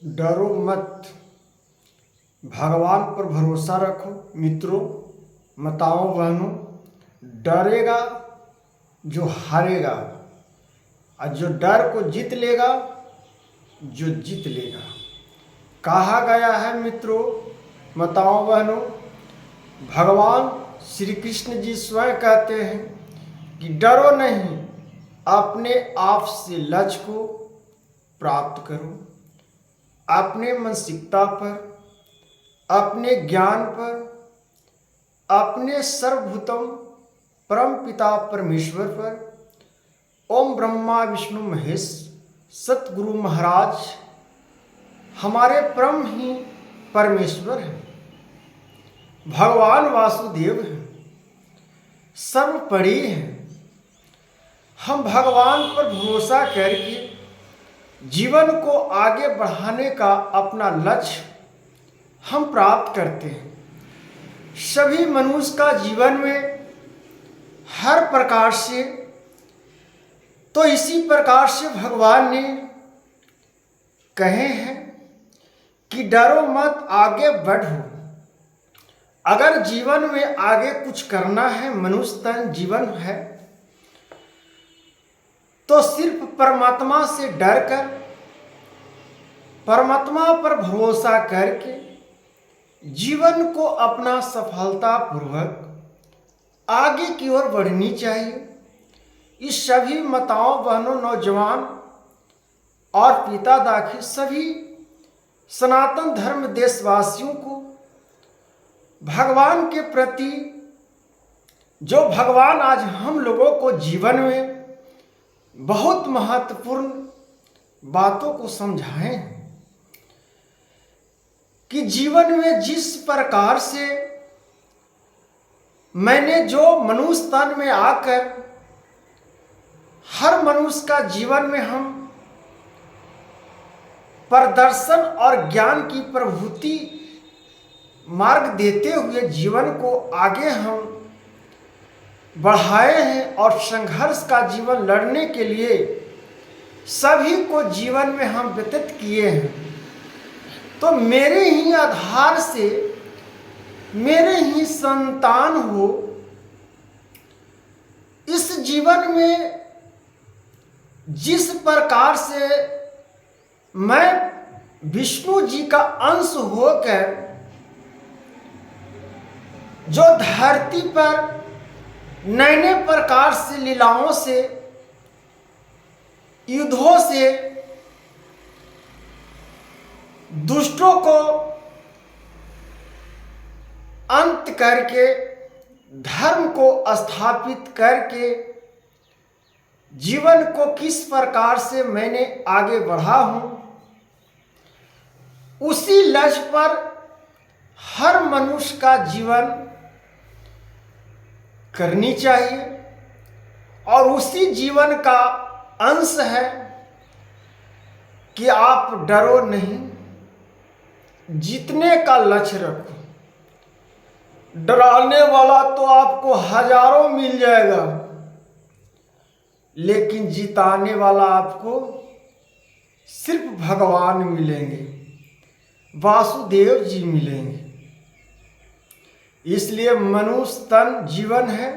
डरो मत, भगवान पर भरोसा रखो। मित्रों, माताओं, बहनों, डरेगा जो हारेगा, और जो डर को जीत लेगा जो जीत लेगा। कहा गया है मित्रों, माताओं, बहनों, भगवान श्री कृष्ण जी स्वयं कहते हैं कि डरो नहीं, अपने आप से लक्ष्य को प्राप्त करो। अपने मानसिकता पर, अपने ज्ञान पर, अपने सर्वभूतम परम पिता परमेश्वर पर, ओम ब्रह्मा विष्णु महेश सतगुरु महाराज हमारे परम ही परमेश्वर हैं, भगवान वासुदेव हैं, सर्वपरि हैं। हम भगवान पर भरोसा करके जीवन को आगे बढ़ाने का अपना लक्ष्य हम प्राप्त करते हैं। सभी मनुष्य का जीवन में हर प्रकार से, तो इसी प्रकार से भगवान ने कहे हैं कि डरो मत, आगे बढ़ो। अगर जीवन में आगे कुछ करना है, मनुष्य तन जीवन है, तो सिर्फ परमात्मा से डरकर, परमात्मा पर भरोसा करके जीवन को अपना सफलतापूर्वक आगे की ओर बढ़नी चाहिए। इस सभी माताओं, बहनों, नौजवान और पिता दाखिल सभी सनातन धर्म देशवासियों को भगवान के प्रति, जो भगवान आज हम लोगों को जीवन में बहुत महत्वपूर्ण बातों को समझाएं कि जीवन में जिस प्रकार से मैंने जो मनुष्य तन में आकर हर मनुष्य का जीवन में हम प्रदर्शन और ज्ञान की प्रभूति मार्ग देते हुए जीवन को आगे हम बढ़ाए हैं और संघर्ष का जीवन लड़ने के लिए सभी को जीवन में हम व्यतीत किए हैं। तो मेरे ही आधार से मेरे ही संतान हो, इस जीवन में जिस प्रकार से मैं विष्णु जी का अंश होकर जो धरती पर नए नए प्रकार से लीलाओं से, युद्धों से दुष्टों को अंत करके धर्म को स्थापित करके जीवन को किस प्रकार से मैंने आगे बढ़ा हूं, उसी लक्ष्य पर हर मनुष्य का जीवन करनी चाहिए। और उसी जीवन का अंश है कि आप डरो नहीं, जीतने का लक्ष्य रखो। डराने वाला तो आपको हजारों मिल जाएगा, लेकिन जिताने वाला आपको सिर्फ भगवान मिलेंगे, वासुदेव जी मिलेंगे। इसलिए मनुष्य तन जीवन है,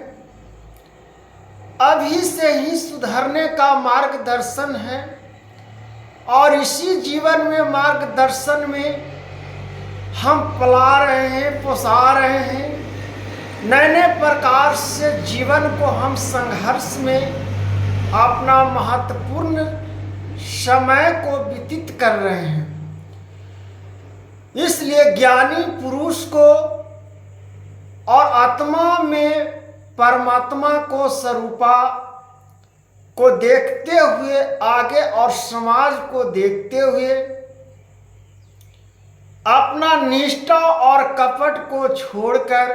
अभी से ही सुधरने का मार्गदर्शन है। और इसी जीवन में मार्गदर्शन में हम पला रहे हैं, पोसा रहे हैं, नए नए प्रकार से जीवन को हम संघर्ष में अपना महत्वपूर्ण समय को व्यतीत कर रहे हैं। इसलिए ज्ञानी पुरुष को और आत्मा में परमात्मा को, स्वरूपा को देखते हुए आगे और समाज को देखते हुए अपना निष्ठा और कपट को छोड़कर,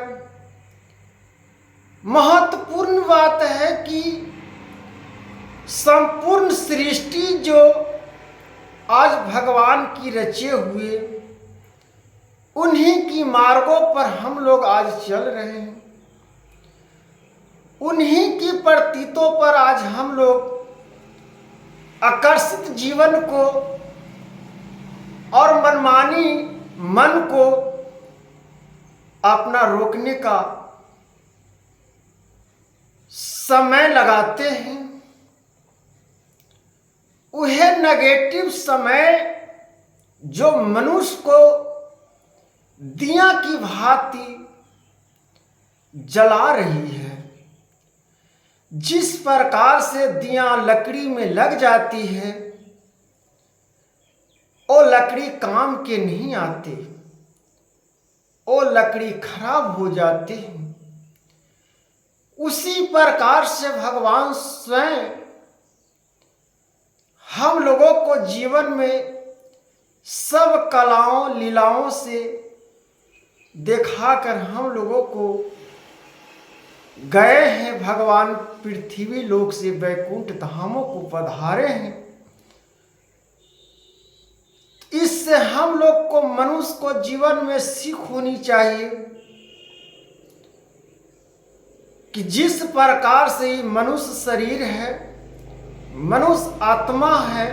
महत्वपूर्ण बात है कि संपूर्ण सृष्टि जो आज भगवान की रचे हुए, उन्हीं की मार्गों पर हम लोग आज चल रहे हैं। उन्हीं की प्रतीतों पर आज हम लोग आकर्षित जीवन को और मनमानी मन को अपना रोकने का समय लगाते हैं, वह नेगेटिव समय जो मनुष्य को दिया की भांति जला रही है। जिस प्रकार से दिया लकड़ी में लग जाती है, वो लकड़ी काम के नहीं आती, वो लकड़ी खराब हो जाती है। उसी प्रकार से भगवान स्वयं हम लोगों को जीवन में सब कलाओं लीलाओं से दिखाकर हम लोगों को गए हैं। भगवान पृथ्वी लोक से वैकुंठ धामों को पधारे हैं। इससे हम लोग को मनुष्य को जीवन में सीख होनी चाहिए कि जिस प्रकार से ये मनुष्य शरीर है, मनुष्य आत्मा है,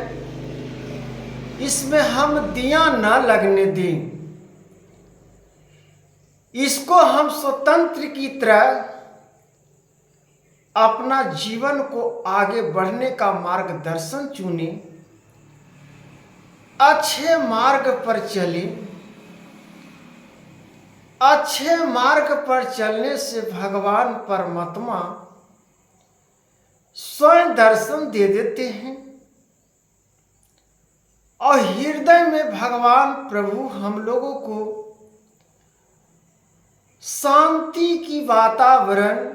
इसमें हम दिया न लगने दें। इसको हम स्वतंत्र की तरह अपना जीवन को आगे बढ़ने का मार्गदर्शन चुने, अच्छे मार्ग पर चले। अच्छे मार्ग पर चलने से भगवान परमात्मा स्वयं दर्शन दे देते हैं और हृदय में भगवान प्रभु हम लोगों को शांति की वातावरण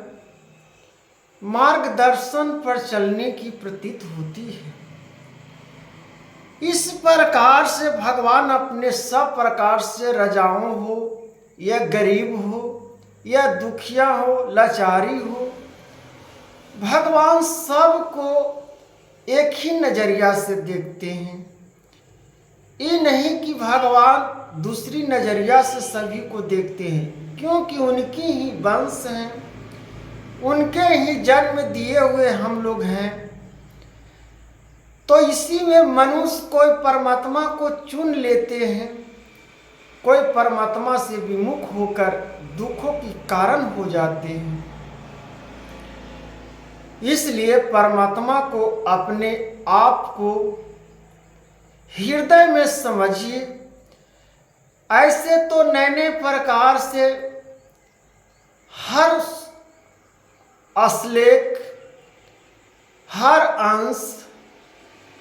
मार्गदर्शन पर चलने की प्रतीत होती है। इस प्रकार से भगवान अपने सब प्रकार से रजाओं हो या गरीब हो या दुखिया हो, लाचारी हो, भगवान सबको एक ही नजरिया से देखते हैं। ये नहीं कि भगवान दूसरी नजरिया से सभी को देखते हैं, क्योंकि उनकी ही वंश हैं, उनके ही जन्म दिए हुए हम लोग हैं। तो इसी में मनुष्य कोई परमात्मा को चुन लेते हैं, कोई परमात्मा से विमुख होकर दुखों की कारण हो जाते हैं। इसलिए परमात्मा को अपने आप को हृदय में समझिए। ऐसे तो नए नए प्रकार से हर श्लोक, हर अंश,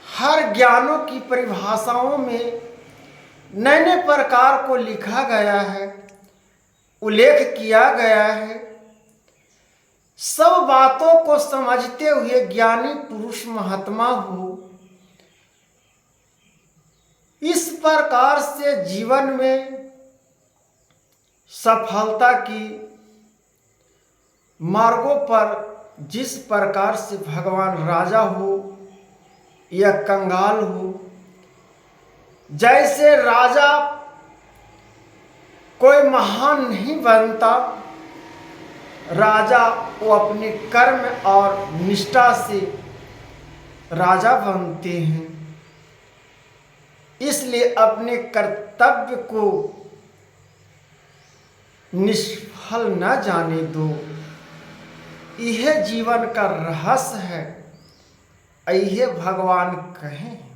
हर ज्ञानों की परिभाषाओं में नए नए प्रकार को लिखा गया है, उल्लेख किया गया है। सब बातों को समझते हुए ज्ञानी पुरुष महात्मा हो, इस प्रकार से जीवन में सफलता की मार्गों पर जिस प्रकार से भगवान राजा हो या कंगाल हो, जैसे राजा कोई महान नहीं बनता, राजा वो अपने कर्म और निष्ठा से राजा बनते हैं। इसलिए अपने कर्तव्य को निष्फल न जाने दो। यह जीवन का रहस्य है, यह भगवान कहें।